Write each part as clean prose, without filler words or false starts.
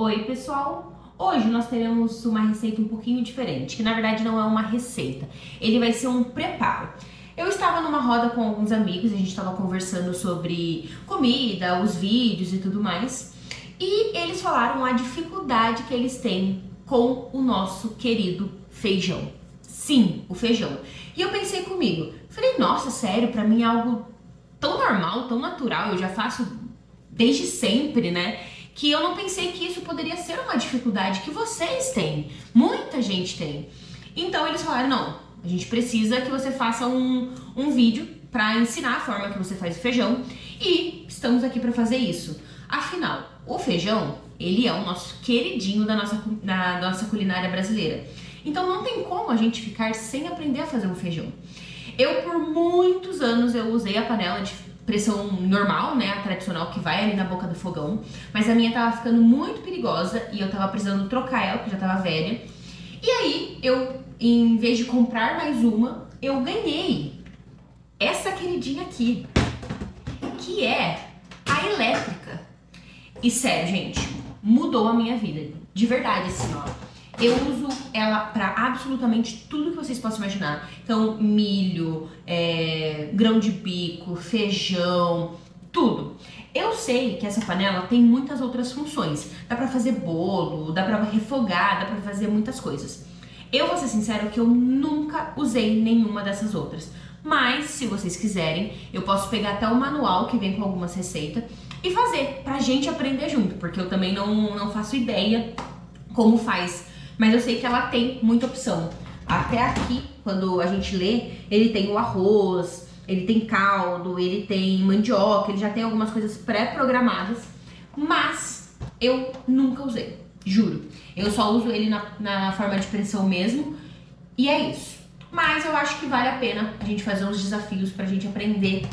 Oi pessoal, hoje nós teremos uma receita um pouquinho diferente, que na verdade não é uma receita, ele vai ser um preparo. Eu estava numa roda com alguns amigos, a gente estava conversando sobre comida, os vídeos e tudo mais, e eles falaram a dificuldade que eles têm com o nosso querido feijão. Sim, o feijão. E eu pensei comigo, falei, nossa, sério, pra mim é algo tão normal, tão natural, eu já faço desde sempre, né? Que eu não pensei que isso poderia ser uma dificuldade que vocês têm, muita gente tem. Então eles falaram, não, a gente precisa que você faça um vídeo para ensinar a forma que você faz o feijão e estamos aqui para fazer isso. Afinal, o feijão, ele é o nosso queridinho da nossa culinária brasileira. Então não tem como a gente ficar sem aprender a fazer um feijão. Eu, por muitos anos, eu usei a panela de pressão normal, né, a tradicional que vai ali na boca do fogão, mas a minha tava ficando muito perigosa e eu tava precisando trocar ela, porque já tava velha. E aí, eu, em vez de comprar mais uma, eu ganhei essa queridinha aqui, que é a elétrica. E sério, gente, mudou a minha vida, de verdade, assim, ó. Eu uso ela para absolutamente tudo que vocês possam imaginar. Então, milho, grão de bico, feijão, tudo. Eu sei que essa panela tem muitas outras funções. Dá pra fazer bolo, dá pra refogar, dá pra fazer muitas coisas. Eu vou ser sincera que eu nunca usei nenhuma dessas outras. Mas, se vocês quiserem, eu posso pegar até o manual que vem com algumas receitas e fazer, pra gente aprender junto. Porque eu também não faço ideia como faz. Mas eu sei que ela tem muita opção. Até aqui, quando a gente lê, ele tem o arroz, ele tem caldo, ele tem mandioca, ele já tem algumas coisas pré-programadas, mas eu nunca usei, juro. Eu só uso ele na forma de pressão mesmo, e é isso. Mas eu acho que vale a pena a gente fazer uns desafios pra gente aprender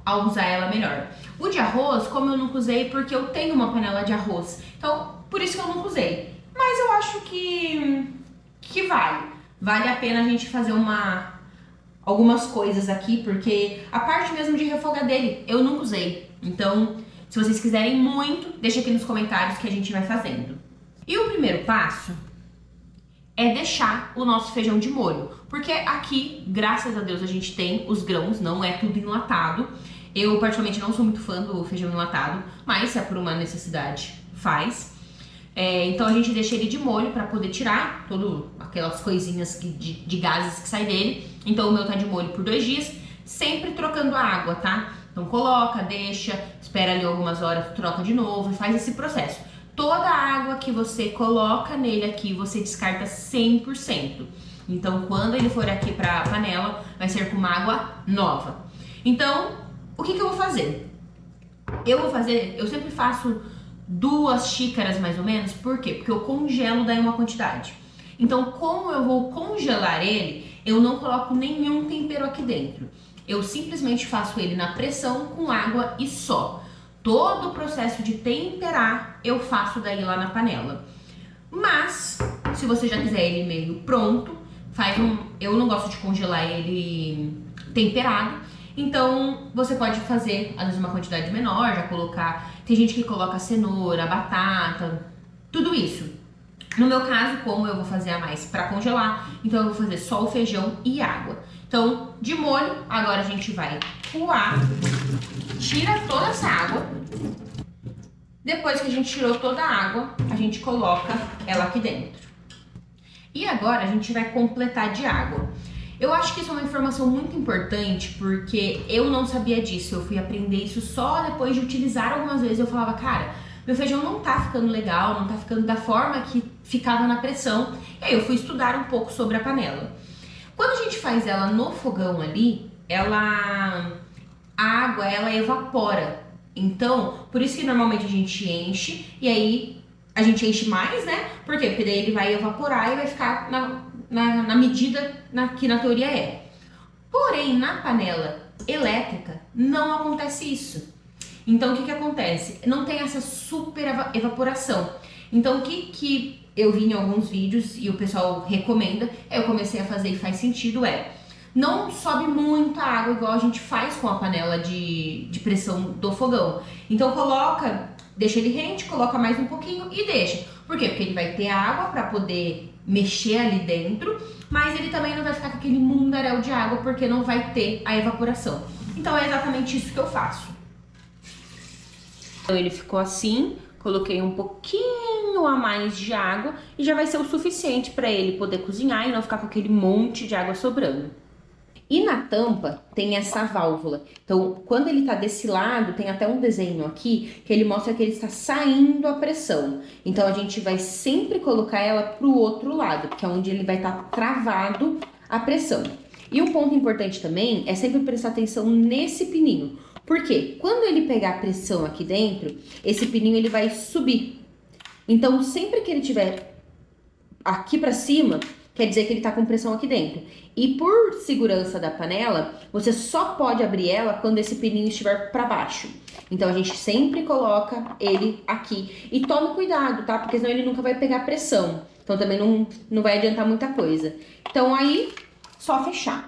a usar ela melhor. O de arroz, como eu nunca usei, porque eu tenho uma panela de arroz, então por isso que eu nunca usei. Mas eu acho que vale a pena a gente fazer algumas coisas aqui, porque a parte mesmo de refogar dele eu nunca usei. Então, se vocês quiserem muito, deixa aqui nos comentários que a gente vai fazendo. E o primeiro passo é deixar o nosso feijão de molho, porque aqui, graças a Deus, a gente tem os grãos, não é tudo enlatado. Eu particularmente não sou muito fã do feijão enlatado, mas se é por uma necessidade, faz. Então a gente deixa ele de molho para poder tirar todas aquelas coisinhas de gases que saem dele. Então o meu tá de molho por 2 dias, sempre trocando a água, tá? Então coloca, deixa, espera ali algumas horas, troca de novo e faz esse processo. Toda a água que você coloca nele aqui, você descarta 100%. Então quando ele for aqui pra panela, vai ser com uma água nova. Então, o que eu vou fazer? Eu sempre faço 2 xícaras mais ou menos, por quê? Porque eu congelo daí uma quantidade. Então, como eu vou congelar ele, eu não coloco nenhum tempero aqui dentro. Eu simplesmente faço ele na pressão com água e só. Todo o processo de temperar eu faço daí lá na panela. Mas, se você já quiser ele meio pronto, eu não gosto de congelar ele temperado. Então, você pode fazer, às vezes, uma quantidade menor, já colocar... Tem gente que coloca cenoura, batata, tudo isso. No meu caso, como eu vou fazer a mais para congelar, então eu vou fazer só o feijão e água. Então, de molho, agora a gente vai coar, tira toda essa água. Depois que a gente tirou toda a água, a gente coloca ela aqui dentro. E agora a gente vai completar de água. Eu acho que isso é uma informação muito importante, porque eu não sabia disso, eu fui aprender isso só depois de utilizar algumas vezes. Eu falava, cara, meu feijão não tá ficando legal, não tá ficando da forma que ficava na pressão. E aí eu fui estudar um pouco sobre a panela. Quando a gente faz ela no fogão ali, a água, ela evapora. Então, por isso que normalmente a gente enche, e aí a gente enche mais, né? Por quê? Porque daí ele vai evaporar e vai ficar na medida que na teoria é. Porém, na panela elétrica, não acontece isso. Então, o que acontece? Não tem essa super evaporação. Então, o que eu vi em alguns vídeos e o pessoal recomenda, eu comecei a fazer e faz sentido, não sobe muita água igual a gente faz com a panela de pressão do fogão. Então, coloca deixa ele rente, coloca mais um pouquinho e deixa. Por quê? Porque ele vai ter água para poder mexer ali dentro, mas ele também não vai ficar com aquele mundaréu de água porque não vai ter a evaporação. Então é exatamente isso que eu faço. Então ele ficou assim, coloquei um pouquinho a mais de água e já vai ser o suficiente para ele poder cozinhar e não ficar com aquele monte de água sobrando. E na tampa tem essa válvula. Então, quando ele tá desse lado, tem até um desenho aqui que ele mostra que ele está saindo a pressão. Então, a gente vai sempre colocar ela pro outro lado, que é onde ele vai estar travado a pressão. E um ponto importante também é sempre prestar atenção nesse pininho. Por quê? Quando ele pegar a pressão aqui dentro, esse pininho ele vai subir. Então, sempre que ele tiver aqui pra cima, quer dizer que ele tá com pressão aqui dentro. E por segurança da panela, você só pode abrir ela quando esse pininho estiver para baixo. Então a gente sempre coloca ele aqui. E tome cuidado, tá? Porque senão ele nunca vai pegar pressão. Então também não vai adiantar muita coisa. Então aí, só fechar.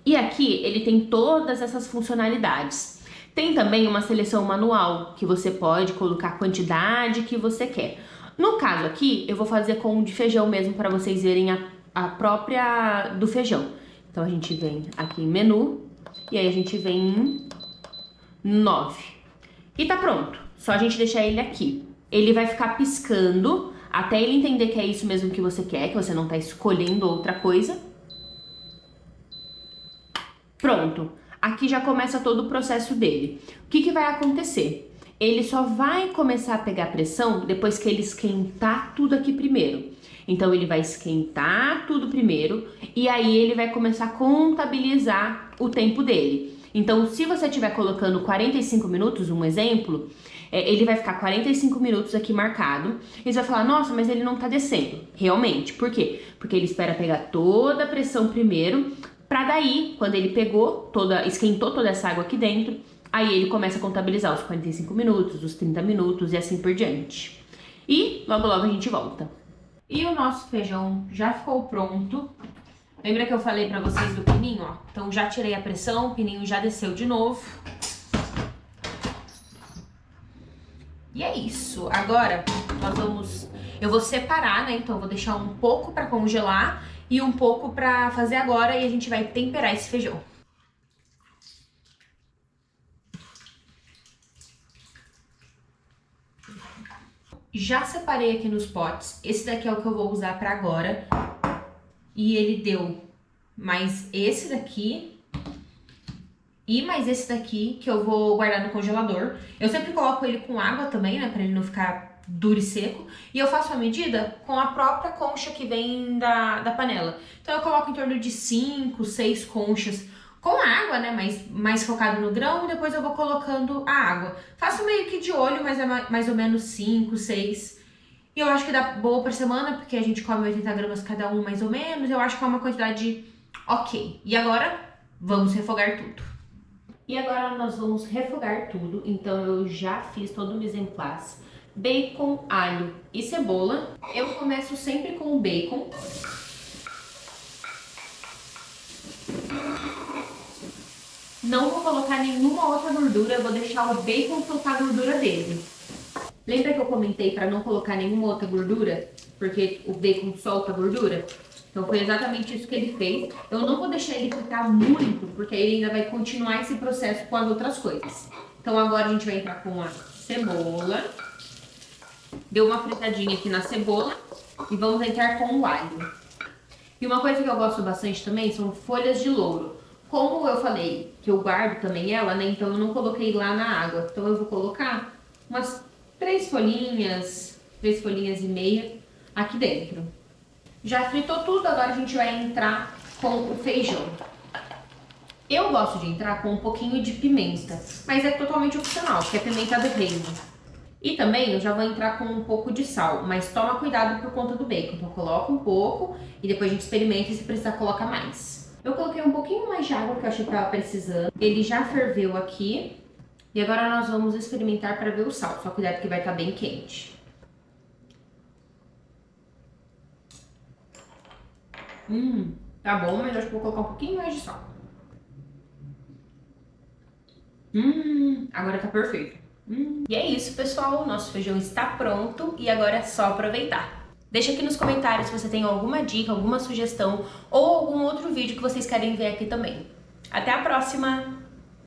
E aqui ele tem todas essas funcionalidades. Tem também uma seleção manual, que você pode colocar a quantidade que você quer. No caso aqui, eu vou fazer com o de feijão mesmo, para vocês verem a própria do feijão. Então, a gente vem aqui em menu, e aí a gente vem em 9. E tá pronto, só a gente deixar ele aqui. Ele vai ficar piscando, até ele entender que é isso mesmo que você quer, que você não tá escolhendo outra coisa. Pronto, aqui já começa todo o processo dele. O que vai acontecer? Ele só vai começar a pegar pressão depois que ele esquentar tudo aqui primeiro. Então ele vai esquentar tudo primeiro e aí ele vai começar a contabilizar o tempo dele. Então se você estiver colocando 45 minutos, um exemplo, ele vai ficar 45 minutos aqui marcado e você vai falar, nossa, mas ele não tá descendo. Realmente, por quê? Porque ele espera pegar toda a pressão primeiro, pra daí, quando ele pegou, esquentou toda essa água aqui dentro, aí ele começa a contabilizar os 45 minutos, os 30 minutos e assim por diante. E logo logo a gente volta. E o nosso feijão já ficou pronto. Lembra que eu falei pra vocês do pininho, ó? Então já tirei a pressão, o pininho já desceu de novo. E é isso. Agora eu vou separar, né? Então eu vou deixar um pouco pra congelar e um pouco pra fazer agora e a gente vai temperar esse feijão. Já separei aqui nos potes, esse daqui é o que eu vou usar pra agora. E ele deu mais esse daqui e mais esse daqui que eu vou guardar no congelador. Eu sempre coloco ele com água também, né, pra ele não ficar duro e seco. E eu faço a medida com a própria concha que vem da panela. Então eu coloco em torno de 5, 6 conchas com a água, né, mais focado no grão, e depois eu vou colocando a água. Faço meio que de olho, mas é mais ou menos 5, 6. E eu acho que dá boa por semana, porque a gente come 80 gramas cada um, mais ou menos. Eu acho que é uma quantidade ok. E agora, vamos refogar tudo. E agora nós vamos refogar tudo. Então eu já fiz todo o mise en place. Bacon, alho e cebola. Eu começo sempre com o bacon. Não vou colocar nenhuma outra gordura, eu vou deixar o bacon soltar a gordura dele. Lembra que eu comentei para não colocar nenhuma outra gordura? Porque o bacon solta a gordura? Então foi exatamente isso que ele fez. Eu não vou deixar ele fritar muito, porque aí ele ainda vai continuar esse processo com as outras coisas. Então agora a gente vai entrar com a cebola. Deu uma fritadinha aqui na cebola e vamos entrar com o alho. E uma coisa que eu gosto bastante também são folhas de louro. Como eu falei que eu guardo também ela, né? Então eu não coloquei lá na água. Então eu vou colocar umas 3 folhinhas e meia aqui dentro. Já fritou tudo, agora a gente vai entrar com o feijão. Eu gosto de entrar com um pouquinho de pimenta, mas é totalmente opcional, porque é pimenta do reino. E também eu já vou entrar com um pouco de sal, mas toma cuidado por conta do bacon. Então coloca um pouco e depois a gente experimenta e se precisar coloca mais. Eu coloquei um pouquinho mais de água que eu achei que tava precisando. Ele já ferveu aqui. E agora nós vamos experimentar para ver o sal. Só cuidado que vai estar bem quente. Tá bom, mas eu acho que vou colocar um pouquinho mais de sal. Agora tá perfeito. E é isso, pessoal. O nosso feijão está pronto e agora é só aproveitar. Deixa aqui nos comentários se você tem alguma dica, alguma sugestão ou algum outro vídeo que vocês querem ver aqui também. Até a próxima!